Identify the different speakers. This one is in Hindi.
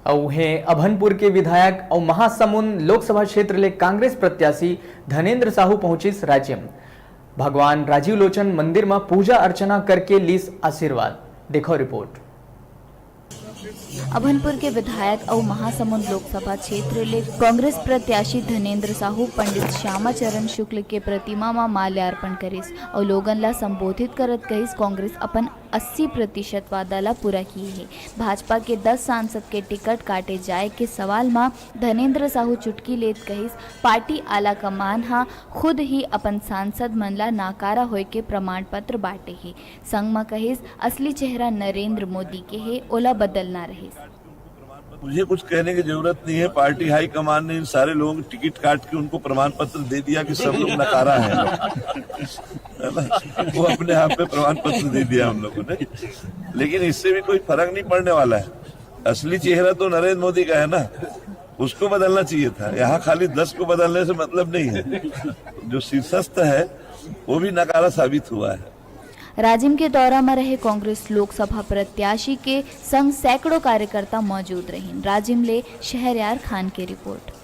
Speaker 1: और हैं अभनपुर के विधायक और महासमुंद लोकसभा क्षेत्र ले कांग्रेस प्रत्याशी धनेन्द्र साहू पहुंचिस राज्य में भगवान राजीव लोचन मंदिर में पूजा अर्चना करके लीस आशीर्वाद। देखो रिपोर्ट।
Speaker 2: अभनपुर के विधायक और महासमुंद लोकसभा क्षेत्र ले कांग्रेस प्रत्याशी धनेन्द्र साहू पंडित श्यामाचरण शुक्ल के प्रतिमा में माल्यार्पण करिस और लोगन ला संबोधित करत कहिस कांग्रेस अपन 80% वादा ला पूरा किए है। भाजपा के 10 सांसद के टिकट काटे जाए के सवाल में धनेन्द्र साहू चुटकी लेत कहिस पार्टी आला कमान हा खुद ही अपन सांसद मन ला नाकारा होय के प्रमाण पत्र बांटे है। संग में कहिस असली चेहरा नरेंद्र मोदी के है, ओला बदलना रहे।
Speaker 3: मुझे कुछ कहने की जरूरत नहीं है। पार्टी हाई कमान ने इन सारे लोगों को टिकट काट के उनको प्रमाण पत्र दे दिया कि सब लोग नकारा है वो अपने आप पे प्रमाण पत्र दे दिया हम लोगों ने। लेकिन इससे भी कोई फर्क नहीं पड़ने वाला है। असली चेहरा तो नरेंद्र मोदी का है ना, उसको बदलना चाहिए था। यहाँ खाली 10 को बदलने से मतलब नहीं है। जो शीर्षस्थ है वो भी नकारा साबित हुआ है।
Speaker 2: राजिम के दौरा में रहे कांग्रेस लोकसभा प्रत्याशी के संग सैकड़ों कार्यकर्ता मौजूद रहे। राजिम ले शहरयार खान की रिपोर्ट।